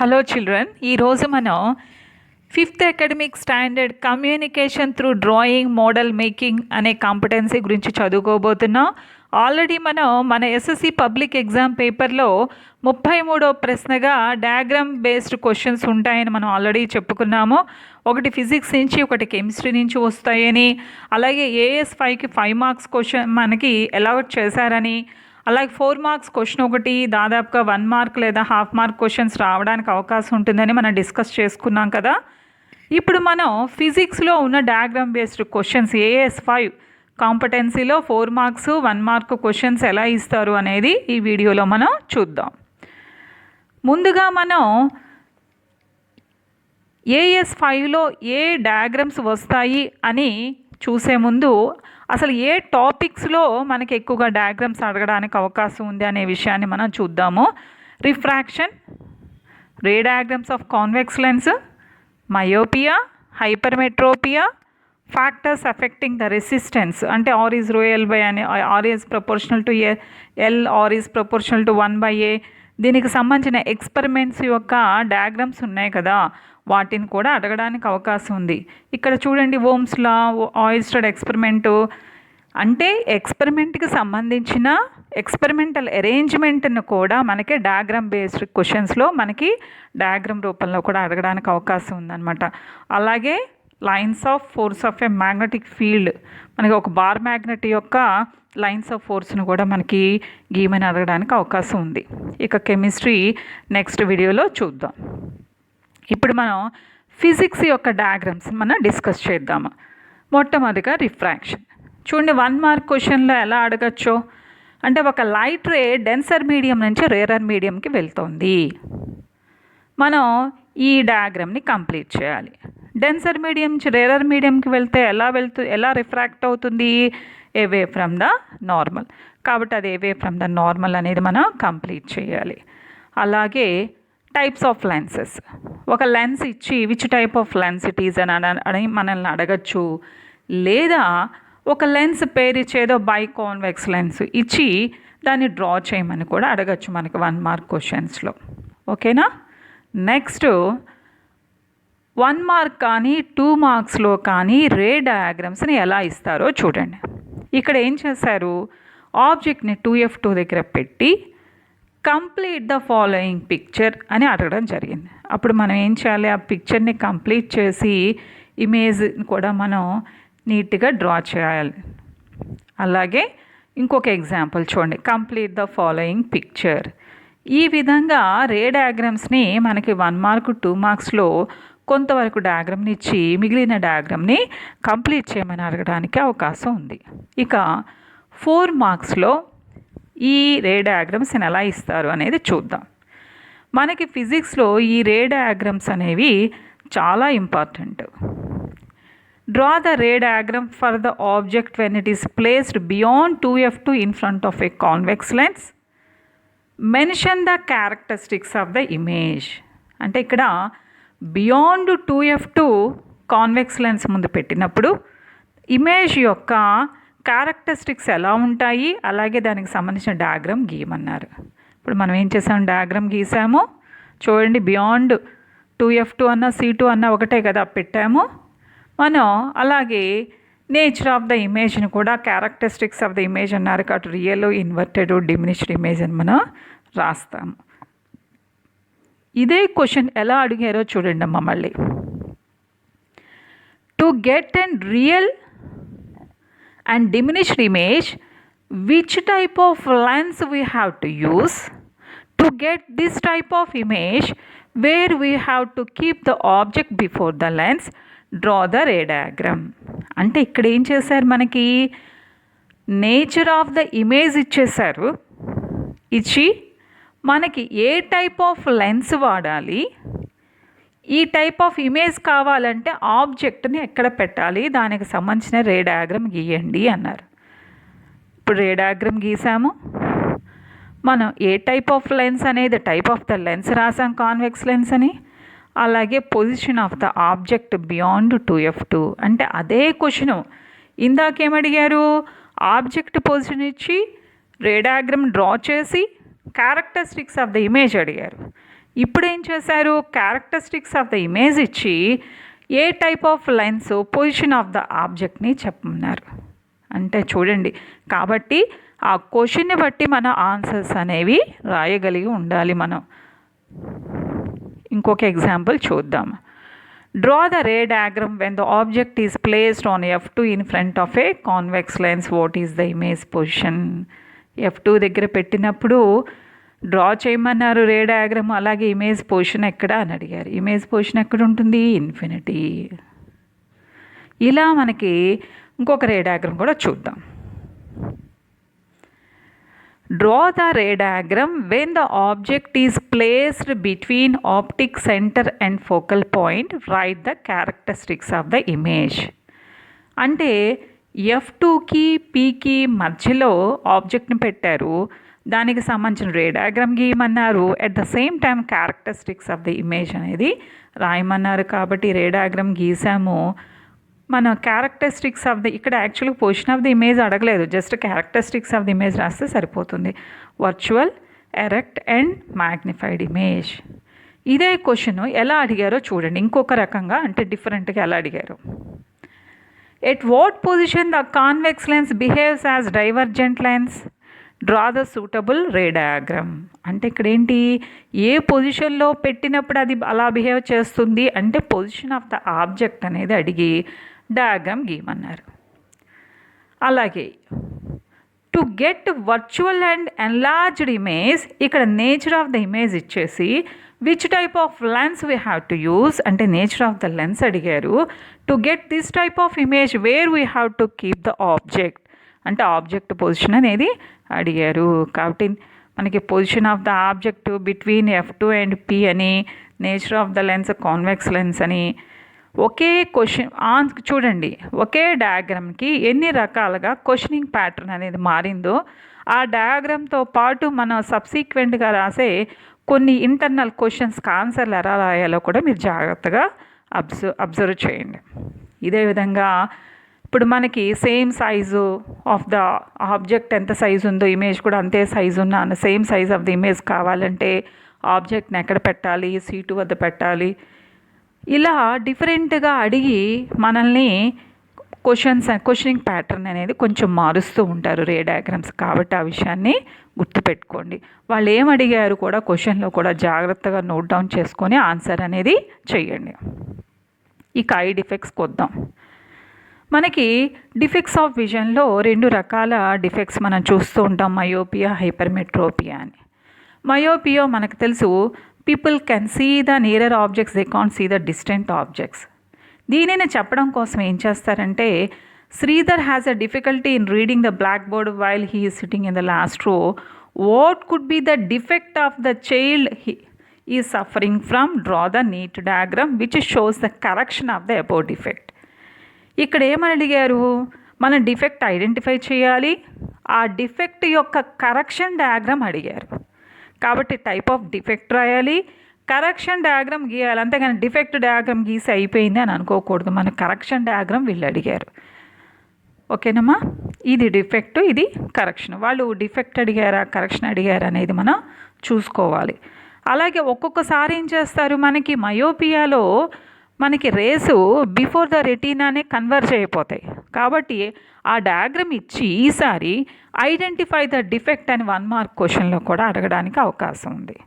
Hello children, ఈరోజు మనం 5th academic standard communication through drawing model making అనే competency గురించి చదువుకోబోతున్నాం. ఆల్రెడీ మనం మన ఎస్ఎస్సి పబ్లిక్ ఎగ్జామ్ పేపర్లో 33వ ప్రశ్నగా డయాగ్రామ్ బేస్డ్ క్వశ్చన్స్ ఉంటాయని మనం ఆల్రెడీ చెప్పుకున్నాము. ఒకటి ఫిజిక్స్ నుంచి, ఒకటి కెమిస్ట్రీ నుంచి వస్తాయని, అలాగే AS5కి 5 మార్క్స్ క్వశ్చన్ మనకి అలాట్ చేశారని, అలాగే 4 మార్క్స్ క్వశ్చన్ ఒకటి దాదాపుగా 1 మార్క్ లేదా హాఫ్ మార్క్ క్వశ్చన్స్ రావడానికి అవకాశం ఉంటుందని మనం డిస్కస్ చేసుకున్నాం కదా. ఇప్పుడు మనం ఫిజిక్స్లో ఉన్న diagram based questions AS5 కాంపిటెన్సీలో 4 marks 1 mark questions ఎలా ఇస్తారు అనేది ఈ వీడియోలో మనం చూద్దాం. ముందుగా మనం AS5లో ఏ డయాగ్రామ్స్ వస్తాయి అని చూసే ముందు అసలు ఏ టాపిక్స్లో మనకి ఎక్కువగా డయాగ్రామ్స్ అడగడానికి అవకాశం ఉంది అనే విషయాన్ని మనం చూద్దాము. Refraction, ray diagrams of convex lens, myopia, hypermetropia, factors affecting the resistance అంటే R is rho L by అని, R is proportional to L, R is proportional to 1/A. దీనికి సంబంధించిన ఎక్స్పెరిమెంట్స్ యొక్క డయాగ్రామ్స్ ఉన్నాయి కదా, వాటిని కూడా అడగడానికి అవకాశం ఉంది. ఇక్కడ చూడండి, ఓమ్స్ లా, ఆయిల్స్టెడ్ ఎక్స్పెరిమెంటు అంటే ఎక్స్పెరిమెంట్కి సంబంధించిన ఎక్స్పెరిమెంటల్ అరేంజ్మెంట్ను కూడా మనకి డయాగ్రామ్ బేస్డ్ క్వశ్చన్స్లో మనకి డయాగ్రామ్ రూపంలో కూడా అడగడానికి అవకాశం ఉందన్నమాట. అలాగే lines of force of a magnetic field, మనకి ఒక బార్ మ్యాగ్నెట్ యొక్క లైన్స్ ఆఫ్ ఫోర్స్ను కూడా మనకి గీమని అడగడానికి అవకాశం ఉంది. ఇక కెమిస్ట్రీ నెక్స్ట్ వీడియోలో చూద్దాం. ఇప్పుడు మనం ఫిజిక్స్ యొక్క డయాగ్రామ్స్ మనం డిస్కస్ చేద్దాము. మొట్టమొదటిగా రిఫ్రాక్షన్. చూడండి, 1 మార్క్ క్వశ్చన్లో ఎలా అడగచ్చో అంటే ఒక లైట్ రే డెన్సర్ మీడియం నుంచి రేరర్ మీడియంకి వెళ్తుంది. మనం ఈ డయాగ్రామ్ని కంప్లీట్ చేయాలి. డెన్సర్ మీడియం నుంచి రేరర్ మీడియంకి వెళ్తే ఎలా రిఫ్రాక్ట్ అవుతుంది? Away from the normal. కాబట్టి అది అవే ఫ్రమ్ ద నార్మల్ అనేది మనం కంప్లీట్ చేయాలి. అలాగే టైప్స్ ఆఫ్ లెన్సెస్, ఒక లెన్స్ ఇచ్చి which type of lens it is అని మనల్ని అడగచ్చు. లేదా ఒక లెన్స్ పేరు ఇచ్చేదో బైకాన్వెక్స్ లెన్స్ ఇచ్చి దాన్ని డ్రా చేయమని కూడా అడగచ్చు మనకి 1 మార్క్ క్వశ్చన్స్లో. ఓకేనా? నెక్స్ట్ 1 మార్క్ కానీ 2 మార్క్స్లో కానీ రే డయాగ్రామ్స్ని ఎలా ఇస్తారో చూడండి. ఇక్కడ ఏం చేశారు, ఆబ్జెక్ట్ని 2F2 దగ్గర పెట్టి కంప్లీట్ ద ఫాలోయింగ్ పిక్చర్ అని అడగడం జరిగింది. అప్పుడు మనం ఏం చేయాలి, ఆ పిక్చర్ని కంప్లీట్ చేసి ఇమేజ్ కూడా మనం నీట్గా డ్రా చేయాలి. అలాగే ఇంకొక ఎగ్జాంపుల్ చూడండి, కంప్లీట్ ద ఫాలోయింగ్ పిక్చర్. ఈ విధంగా రే డయాగ్రామ్స్ని మనకి 1 మార్క్ 2 మార్క్స్లో కొంతవరకు డయాగ్రామ్ని ఇచ్చి మిగిలిన డయాగ్రామ్ని కంప్లీట్ చేయమని అడగడానికి అవకాశం ఉంది. ఇక 4 మార్క్స్లో ఈ రే డయాగ్రామ్స్ ఎలా ఇస్తారు అనేది చూద్దాం. మనకి ఫిజిక్స్లో ఈ రే డయాగ్రామ్స్ అనేవి చాలా important. Draw the ray diagram for the object when it is placed beyond 2F2 in front of A convex lens. Mention the characteristics of the image. అంటే ఇక్కడ బియాండ్ 2F2 కాన్వెక్స్ లెన్స్ ముందు పెట్టినప్పుడు image యొక్క characteristics ఎలా ఉంటాయి, అలాగే దానికి సంబంధించిన డయాగ్రామ్ గీయమన్నారు. ఇప్పుడు మనం ఏం చేసాము, డయాగ్రామ్ గీసాము. చూడండి, బియాండ్ 2F2 అన్న C2 అన్న ఒకటే కదా పెట్టాము మనం. అలాగే నేచర్ ఆఫ్ ద ఇమేజ్ని కూడా క్యారెక్టరిస్టిక్స్ ఆఫ్ ద ఇమేజ్ అన్నారు కాబట్టి రియల్, ఇన్వర్టెడ్, డిమినిష్డ్ ఇమేజ్ అని మనం రాస్తాము. ఇదే క్వశ్చన్ ఎలా అడిగారో చూడండి అమ్మ మళ్ళీ. To get and real and diminished image, which type of lens we have to use? To get this type of image, where we have to keep the object before the lens, draw the ray diagram. అంటే ఇక్కడ ఏం చేశారు, మనకి nature of the image ఇచ్చేశారు. ఇచ్చి మనకి ఏ type of lens వాడాలి, ఈ టైప్ ఆఫ్ ఇమేజ్ కావాలంటే ఆబ్జెక్ట్ని ఎక్కడ పెట్టాలి, దానికి సంబంధించిన రే డయాగ్రామ్ గీయండి అన్నారు. ఇప్పుడు రే డయాగ్రామ్ గీసాము. మనం ఏ టైప్ ఆఫ్ లెన్స్ అనేది టైప్ ఆఫ్ ద లెన్స్ రాసాం, కాన్వెక్స్ లెన్స్ అని. అలాగే position of the object beyond 2F2 అంటే అదే క్వశ్చను ఇందాకేమడిగారు, ఆబ్జెక్ట్ పొజిషన్ ఇచ్చి రే డయాగ్రామ్ డ్రా చేసి క్యారెక్టరిస్టిక్స్ ఆఫ్ ద ఇమేజ్ అడిగారు. ఇప్పుడు ఏం చేశారు, క్యారెక్టరిస్టిక్స్ ఆఫ్ ద ఇమేజ్ ఇచ్చి ఏ type of lens, position of the ఆబ్జెక్ట్ని చెప్పమన్నారు. అంటే చూడండి, కాబట్టి ఆ క్వశ్చన్ని బట్టి మన ఆన్సర్స్ అనేవి రాయగలిగి ఉండాలి మనం. ఇంకొక ఎగ్జాంపుల్ చూద్దాం. Draw the ray diagram when the object is placed on F2 in front of A convex lens. What is the image position? F2 దగ్గర పెట్టినప్పుడు డ్రా చేయమన్నారు రే డయాగ్రామ్, అలాగే ఇమేజ్ పొజిషన్ ఎక్కడ అని అడిగారు. ఇమేజ్ పొజిషన్ ఎక్కడ ఉంటుంది? ఇన్ఫినిటీ. ఇలా మనకి ఇంకొక రే డయాగ్రామ్ కూడా చూద్దాం. Draw the ray diagram when the object is placed between optic centre and focal point. Right the characteristics of the image. అంటే F2కి Pకి మధ్యలో ఆబ్జెక్ట్ని పెట్టారు, దానికి సంబంధించిన రే డయాగ్రామ్ గీయమన్నారు. At the same time characteristics of the image అనేది రాయమన్నారు. కాబట్టి రే డయాగ్రామ్ గీసాము. మన క్యారెక్టరిస్టిక్స్ ఆఫ్ ద, ఇక్కడ యాక్చువల్గా పొజిషన్ ఆఫ్ ద ఇమేజ్ అడగలేదు, just characteristics of the image రాస్తే సరిపోతుంది. Virtual, erect and magnified image. ఇదే క్వశ్చన్ ఎలా అడిగారో చూడండి, ఇంకొక రకంగా, అంటే డిఫరెంట్గా ఎలా అడిగారు. At what position the convex lens behaves as divergent lens. Draw the suitable ray diagram. అంటే ఇక్కడ ఏంటి, ఏ పొజిషన్లో పెట్టినప్పుడు అది అలా బిహేవ్ చేస్తుంది అంటే పొజిషన్ ఆఫ్ ద ఆబ్జెక్ట్ అనేది అడిగి డయాగ్రామ్ గీయమన్నారు. అలాగే to get virtual and enlarged image, ఇక్కడ నేచర్ ఆఫ్ ద ఇమేజ్ ఇచ్చేసి which type of lens we have to use అంటే నేచర్ ఆఫ్ ద లెన్స్ అడిగారు. To get this type of image where we have to keep the object అంటే object position అనేది అడిగారు. కాబట్టి మనకి position of the object between F2 and P అని, nature of the lens convex lens అని, ఒకే question చూడండి, ఒకే డయాగ్రామ్కి ఎన్ని రకాలుగా క్వశ్చనింగ్ ప్యాటర్న్ అనేది మారిందో, ఆ డయాగ్రామ్తో పాటు మనం సబ్సీక్వెంట్గా రాసే కొన్ని ఇంటర్నల్ క్వశ్చన్స్కి ఆన్సర్లు ఎలా రాయాలో కూడా మీరు జాగ్రత్తగా అబ్జర్వ్ చేయండి. ఇదే విధంగా ఇప్పుడు మనకి same size of the object ఎంత సైజు ఉందో ఇమేజ్ కూడా అంతే సైజు ఉన్న same size of the image కావాలంటే ఆబ్జెక్ట్ని ఎక్కడ పెట్టాలి, C2 వద్ద పెట్టాలి, ఇలా డిఫరెంట్గా అడిగి మనల్ని క్వశ్చనింగ్ ప్యాటర్న్ అనేది కొంచెం మారుస్తూ ఉంటారు రే డయాగ్రామ్స్. కాబట్టి ఆ విషయాన్ని గుర్తుపెట్టుకోండి. వాళ్ళు ఏం అడిగారు కూడా క్వశ్చన్లో కూడా జాగ్రత్తగా నోట్ డౌన్ చేసుకొని ఆన్సర్ అనేది చెయ్యండి. ఇక ఐ డిఫెక్ట్స్కి వద్దాం. మనకి డిఫెక్ట్స్ ఆఫ్ విజన్లో 2 రకాల డిఫెక్ట్స్ మనం చూస్తూ ఉంటాం, మయోపియా, హైపర్మెట్రోపియా అని. మయోపియా మనకు తెలుసు, people can see the nearer objects, they can't see the distant objects. దీనిని చెప్పడం కోసం ఏం చేస్తారంటే, Sridhar has a difficulty in reading the blackboard while he is sitting in the last row. What could be the defect of the child is suffering from? Draw the neat diagram which shows the correction of the above defect. ఇక్కడ ఏమని అడిగారు, మనం defect identify చేయాలి, ఆ defect యొక్క correction diagram అడిగారు. కాబట్టి type of defect రాయాలి, కరెక్షన్ డయాగ్రామ్ గీయాలి. అంతేగాని డిఫెక్ట్ డయాగ్రామ్ గీసి అయిపోయింది అని అనుకోకూడదు. మన కరెక్షన్ డయాగ్రామ్ వీళ్ళు అడిగారు. ఓకేనమ్మా, ఇది డిఫెక్ట్, ఇది కరెక్షన్. వాళ్ళు డిఫెక్ట్ అడిగారా, కరెక్షన్ అడిగారా అనేది మనం చూసుకోవాలి. అలాగే ఒక్కొక్కసారి ఏం చేస్తారు, మనకి మయోపియాలో మనకి రేసు బిఫోర్ ద రెటీనానే కన్వర్జ్ అయిపోతాయి. కాబట్టి ఆ డయాగ్రామ్ ఇచ్చి ఈసారి ఐడెంటిఫై ద డిఫెక్ట్ అని 1 మార్క్ క్వశ్చన్లో కూడా అడగడానికి అవకాశం ఉంది.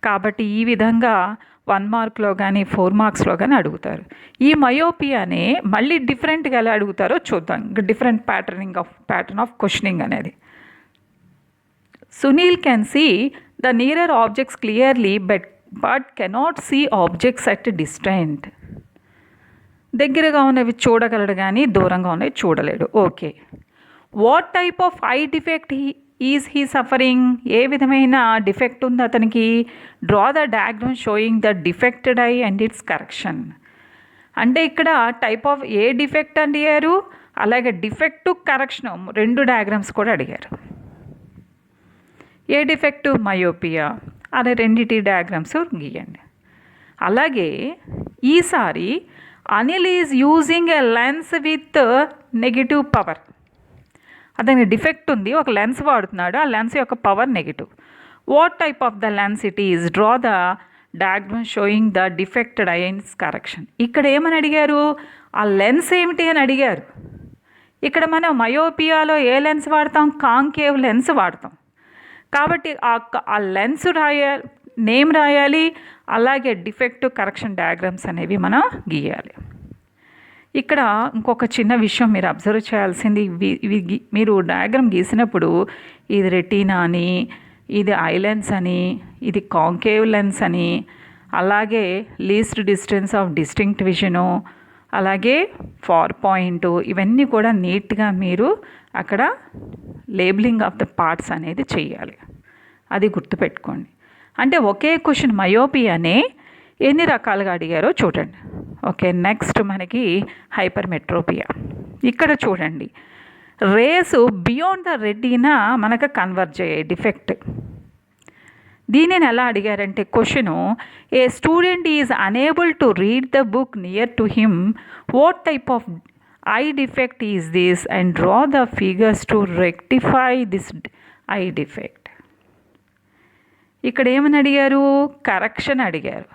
కాబట్టి ఈ విధంగా 1 మార్క్లో కానీ 4 మార్క్స్లో కానీ అడుగుతారు. ఈ మయోపియానే మళ్ళీ డిఫరెంట్గా ఎలా అడుగుతారో చూద్దాం. డిఫరెంట్ ప్యాటర్న్ ఆఫ్ క్వశ్చనింగ్ అనేది. Sunil can see the nearer objects clearly but cannot see objects at distant. దగ్గరగా ఉన్నవి చూడగలడు కానీ దూరంగా ఉన్నవి చూడలేడు. Okay, what type of eye defect is he suffering? ఏ విధమైన డిఫెక్ట్ ఉంది అతనికి? Draw the diagram showing the defected eye and its correction. అంటే ఇక్కడ టైప్ ఆఫ్ ఏ డిఫెక్ట్ అడిగారు, అలాగే డిఫెక్టు కరెక్షన్ 2 డయాగ్రామ్స్ కూడా అడిగారు. ఏ డిఫెక్టు? మయోపియా. అదే రెండిటి డయాగ్రామ్స్ గీయండి. అలాగే ఈసారి Anil is using a lens with negative power. అతనికి డిఫెక్ట్ ఉంది, ఒక లెన్స్ వాడుతున్నాడు, ఆ లెన్స్ యొక్క power negative. What type of the lens it is? Draw the diagram sowing the defected ions correction. ఇక్కడ ఏమని అడిగారు, ఆ లెన్స్ ఏమిటి అని అడిగారు. ఇక్కడ మనం మయోపియాలో ఏ లెన్స్ వాడతాం, కాంకేవ్ లెన్స్ వాడతాం. కాబట్టి ఆ లెన్స్ రాయాలి, నేమ్ రాయాలి, అలాగే డిఫెక్టివ్ కరెక్షన్ డయాగ్రామ్స్ అనేవి మనం గీయాలి. ఇక్కడ ఇంకొక చిన్న విషయం మీరు అబ్జర్వ్ చేయాల్సింది, మీరు డయాగ్రామ్ గీసినప్పుడు ఇది రెటీనా అని, ఇది ఐ లెన్స్ అని, ఇది కాంకేవ్ లెన్స్ అని, అలాగే least distance of distinct vision, అలాగే ఫార్ పాయింట్, ఇవన్నీ కూడా నీట్గా మీరు అక్కడ లేబులింగ్ ఆఫ్ ద పార్ట్స్ అనేది చెయ్యాలి. అది గుర్తుపెట్టుకోండి. అంటే ఒకే క్వశ్చన్ మయోపియానే ఎన్ని రకాలుగా అడిగారో చూడండి. ఓకే, నెక్స్ట్ మనకి హైపర్మెట్రోపియా. ఇక్కడ చూడండి, రేసు బియాండ్ ద రెటీనా మనకు కన్వర్జ్ అయ్యే డిఫెక్ట్. దీనిని ఎలా అడిగారంటే question, a student is unable to read the book near to him, what type of eye defect is this and draw the figures to rectify this eye defect. ఇక్కడ ఏమని అడిగారు, correction అడిగారు.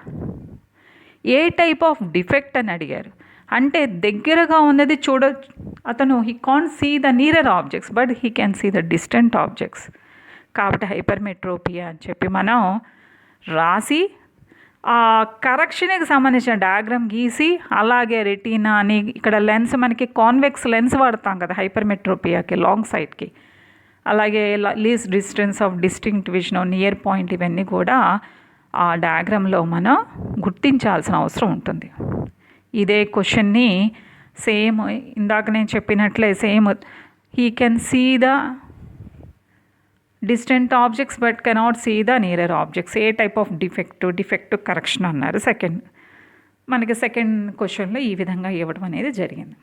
ఏ type of defect అని అడిగారు. అంటే దగ్గరగా ఉన్నది అతను he can't see the nearer objects but he can see the distant objects. కాబట్టి హైపర్మెట్రోపియా అని చెప్పి మనం రాసి ఆ కరెక్షన్కి సంబంధించిన డయాగ్రామ్ గీసి, అలాగే రెటీనా అని, ఇక్కడ లెన్స్ మనకి కాన్వెక్స్ లెన్స్ వాడతాం కదా హైపర్మెట్రోపియాకి, లాంగ్ సైడ్కి, అలాగే least distance of distinct vision, near point, ఇవన్నీ కూడా ఆ డయాగ్రామ్లో మనం గుర్తించాల్సిన అవసరం ఉంటుంది. ఇదే క్వశ్చన్ని సేమ్ ఇందాక నేను చెప్పినట్లే same, he can see the distant objects but cannot see the nearer objects. ఏ టైప్ ఆఫ్ డిఫెక్టివ్ కరెక్షన్ అన్నారు. మనకి సెకండ్ క్వశ్చన్లో ఈ విధంగా ఇవ్వడం అనేది జరిగింది.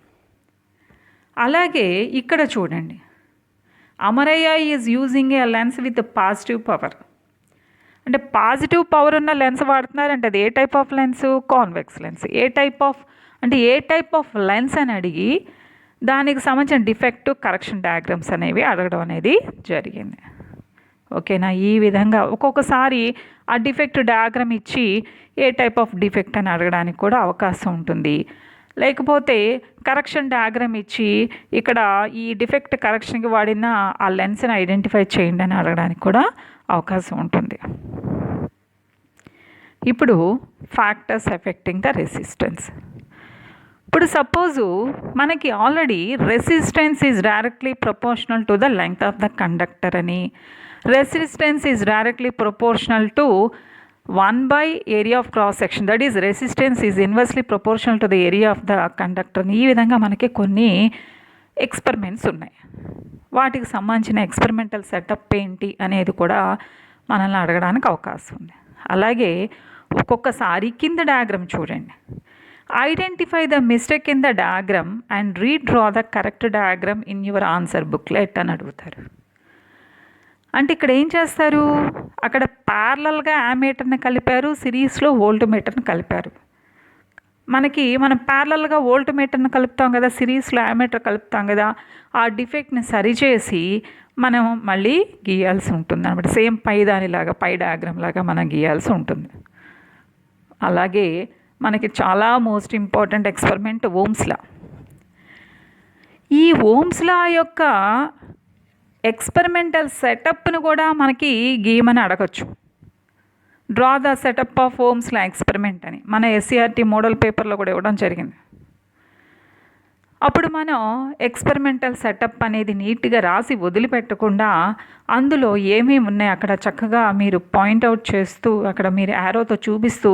అలాగే ఇక్కడ చూడండి, Amarayya is using a lens with positive power. అంటే పాజిటివ్ పవర్ ఉన్న లెన్స్ వాడుతున్నారంటే అది ఏ type of lens, convex lens. ఏ టైప్ ఆఫ్ లెన్స్ అని అడిగి దానికి సంబంధించిన డిఫెక్టివ్ కరెక్షన్ డయాగ్రామ్స్ అనేవి అడగడం అనేది జరిగింది. ఓకేనా, ఈ విధంగా ఒక్కొక్కసారి ఆ డిఫెక్ట్ డయాగ్రామ్ ఇచ్చి ఏ టైప్ ఆఫ్ డిఫెక్ట్ అని అడగడానికి కూడా అవకాశం ఉంటుంది. లేకపోతే కరెక్షన్ డయాగ్రామ్ ఇచ్చి ఇక్కడ ఈ డిఫెక్ట్ కరెక్షన్కి వాడిన ఆ లెన్స్ని ఐడెంటిఫై చేయండి అని అడగడానికి కూడా అవకాశం ఉంటుంది. ఇప్పుడు ఫ్యాక్టర్స్ ఎఫెక్టింగ్ ద రెసిస్టెన్స్. ఇప్పుడు సపోజు మనకి already resistance is directly proportional to the length of the conductor అని, resistance is directly proportional to 1 area of cross section, that is resistance is inversely proportional to the area of the conductor. ఈ విధంగా మనకి కొన్ని experiments ఉన్నాయి. వాటికి సంబంధించిన experimental setup ఏంటి అనేది కూడా మనల్ని అడగడానికి అవకాశం ఉంది. అలాగే ఒక్కొక్కసారి కింద డయాగ్రామ్ చూడండి, identify the mistake in the diagram and redraw the correct diagram in your answer booklet అని అడుగుతారు. అంటే ఇక్కడ ఏం చేస్తారు, అక్కడ ప్యారలల్గా యామీటర్ని కలిపారు, సిరీస్లో వోల్ట్ మీటర్ని కలిపారు. మనం ప్యారలల్గా వోల్ట్ మీటర్ని కలుపుతాం కదా, సిరీస్లో యామీటర్ కలుపుతాం కదా, ఆ డిఫెక్ట్ని సరిచేసి మనం మళ్ళీ గీయాల్సి ఉంటుంది అనమాట. సేమ్ దానిలాగా పై డయాగ్రామ్ లాగా మనం గీయాల్సి ఉంటుంది. అలాగే మనకి చాలా most important experiment Ohm's law. ఈ ఓమ్స్ లా యొక్క ఎక్స్పెరిమెంటల్ సెటప్ను కూడా మనకి గీయమని అడగచ్చు. Draw the setup of Ohm's law experiment అని మన ఎస్సీఆర్టీ మోడల్ పేపర్లో కూడా ఇవ్వడం జరిగింది. అప్పుడు మనం ఎక్స్పెరిమెంటల్ సెటప్ అనేది నీట్గా రాసి వదిలిపెట్టకుండా అందులో ఏమేమి ఉన్నాయి అక్కడ చక్కగా మీరు పాయింట్అవుట్ చేస్తూ, అక్కడ మీరు యారోతో చూపిస్తూ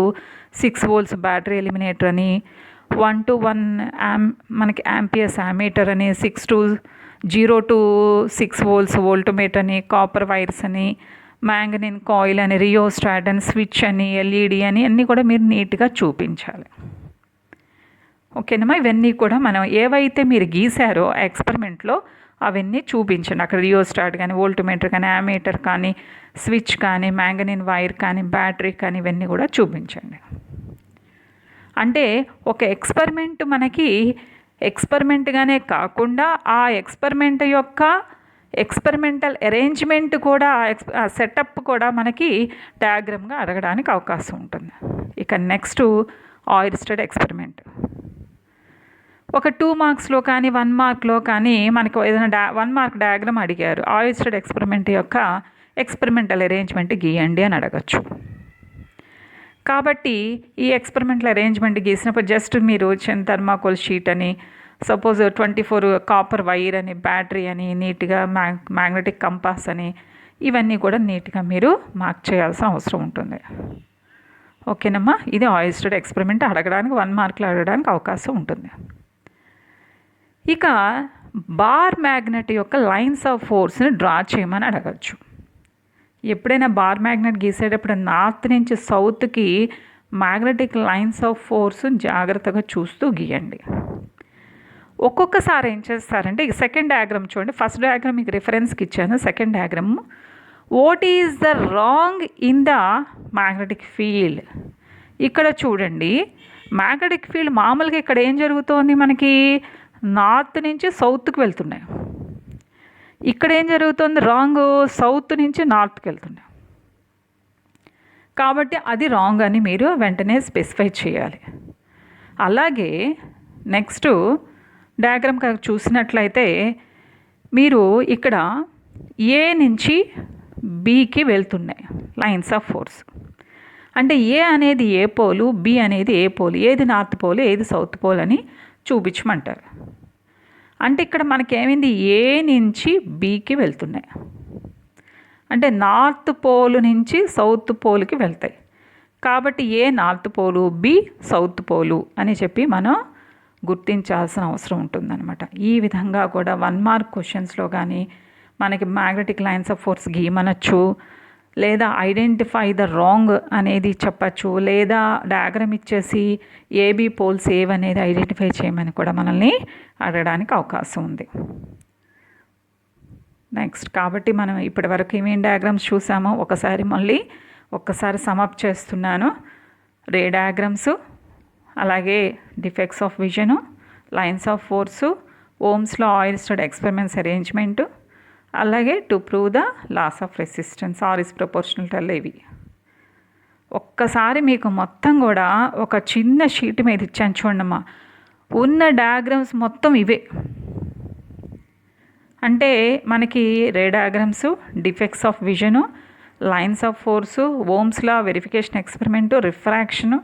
6 volts బ్యాటరీ ఎలిమినేటర్ అని, 1 to 1 మనకి యాంపియర్స్ యామీటర్ అని, 0 to 6 volts వోల్టమీటర్ అని, కాపర్ వైర్స్ అని, మ్యాంగనీన్ కాయిల్ అని, రియోస్టాట్ అని, స్విచ్ అని, ఎల్ఈడి అని అన్నీ కూడా మీరు నీట్గా చూపించాలి. ఓకేనమ్మా, ఇవన్నీ కూడా మనం ఏవైతే మీరు గీశారో ఎక్స్పెరిమెంట్లో అవన్నీ చూపించండి. అక్కడ రియోస్టాట్ కానీ, వోల్టమీటర్ కానీ, యామీటర్ కానీ, స్విచ్ కానీ, మ్యాంగనీన్ వైర్ కానీ, బ్యాటరీ కానీ ఇవన్నీ కూడా చూపించండి. అంటే ఒక ఎక్స్పెరిమెంట్ మనకి ఎక్స్పెరిమెంట్గానే కాకుండా ఆ ఎక్స్పెరిమెంట్ యొక్క ఎక్స్పెరిమెంటల్ అరేంజ్మెంట్ కూడా సెటప్ కూడా మనకి డయాగ్రామ్గా అడగడానికి అవకాశం ఉంటుంది. ఇక నెక్స్ట్ ఆయిస్టెడ్ ఎక్స్పెరిమెంట్. ఒక 2 మార్క్స్లో కానీ 1 మార్క్లో కానీ మనకు ఏదైనా 1 మార్క్ డయాగ్రామ్ అడిగారు, ఆయిస్టెడ్ ఎక్స్పెరిమెంట్ యొక్క ఎక్స్పెరిమెంటల్ అరేంజ్మెంట్ గీయండి అని అడగచ్చు. కాబట్టి ఈ ఎక్స్పెరిమెంటల్ అరేంజ్మెంట్ గీసినప్పుడు జస్ట్ మీరు థర్మాకోల్ షీట్ అని, సపోజ్ 24 కాపర్ వైర్ అని, బ్యాటరీ అని, నీట్గా మ్యాగ్నెటిక్ కంపాస్ అని, ఇవన్నీ కూడా నీట్గా మీరు మార్క్ చేయాల్సిన అవసరం ఉంటుంది. ఓకేనమ్మా, ఇది ఆయిస్టెడ్ ఎక్స్పెరిమెంట్ అడగడానికి 1 మార్క్లో అడగడానికి అవకాశం ఉంటుంది. ఇక బార్ మ్యాగ్నెట్ యొక్క లైన్స్ ఆఫ్ ఫోర్స్ని డ్రా చేయమని అడగచ్చు. ఎప్పుడైనా బార్ మ్యాగ్నెట్ గీసేటప్పుడు నార్త్ నుంచి సౌత్కి మ్యాగ్నెటిక్ లైన్స్ ఆఫ్ ఫోర్స్ జాగ్రత్తగా చూస్తూ గీయండి. ఒక్కొక్కసారి ఏం చేస్తారంటే, సెకండ్ డయాగ్రామ్ చూడండి. ఫస్ట్ డయాగ్రామ్ మీకు రిఫరెన్స్కి ఇచ్చాను. Second diagram, what is the wrong in the magnetic field. ఇక్కడ చూడండి, మ్యాగ్నెటిక్ ఫీల్డ్ మామూలుగా ఇక్కడ ఏం జరుగుతోంది, మనకి నార్త్ నుంచి సౌత్కి వెళ్తున్నాయి. ఇక్కడ ఏం జరుగుతుంది, రాంగ్, సౌత్ నుంచి నార్త్కి వెళ్తున్నాయి. కాబట్టి అది రాంగ్ అని మీరు వెంటనే స్పెసిఫై చేయాలి. అలాగే నెక్స్ట్ డయాగ్రామ్ చూసినట్లయితే మీరు ఇక్కడ ఏ నుంచి బికి వెళ్తున్నాయి లైన్స్ ఆఫ్ ఫోర్స్. అంటే ఏ అనేది ఏ పోలు, బి అనేది ఏ పోలు, ఏది నార్త్ పోలు ఏది సౌత్ పోల్ అని చూపించమంటారు. అంటే ఇక్కడ మనకేమైంది, ఏ నుంచి బికి వెళ్తున్నాయి, అంటే నార్త్ పోలు నుంచి సౌత్ పోల్కి వెళ్తాయి. కాబట్టి A north pole, B south pole అని చెప్పి మనం గుర్తించాల్సిన అవసరం ఉంటుందన్నమాట. ఈ విధంగా కూడా 1 మార్క్ క్వశ్చన్స్లో కానీ మనకి మ్యాగ్నెటిక్ లైన్స్ ఆఫ్ ఫోర్స్ గీయమనొచ్చు, లేదా ఐడెంటిఫై ద రాంగ్ అనేది చెప్పచ్చు, లేదా డయాగ్రామ్ ఇచ్చేసి ఏబీ పోల్స్ ఏవనేది ఐడెంటిఫై చేయమని కూడా మనల్ని అడగడానికి అవకాశం ఉంది. నెక్స్ట్, కాబట్టి మనం ఇప్పటి వరకు ఏమేం డయాగ్రామ్స్ చూసామో ఒక్కసారి సమప్ చేస్తున్నాను. రే డయాగ్రామ్స్, అలాగే defects of vision, lines of force, ఓమ్స్లో ఆయిస్టెడ్ ఎక్స్పెరిమెంట్స్ అరేంజ్మెంటు, అలాగే to prove the laws of resistance R is proportional to ఇవి. ఒక్కసారి మీకు మొత్తం కూడా ఒక చిన్న షీట్ మీద ఇచ్చాను చూడమ్మా, ఉన్న డయాగ్రామ్స్ మొత్తం ఇవే. అంటే మనకి ray diagrams, defects of vision, lines of force, Ohm's law, verification experiment, రిఫ్రాక్షను,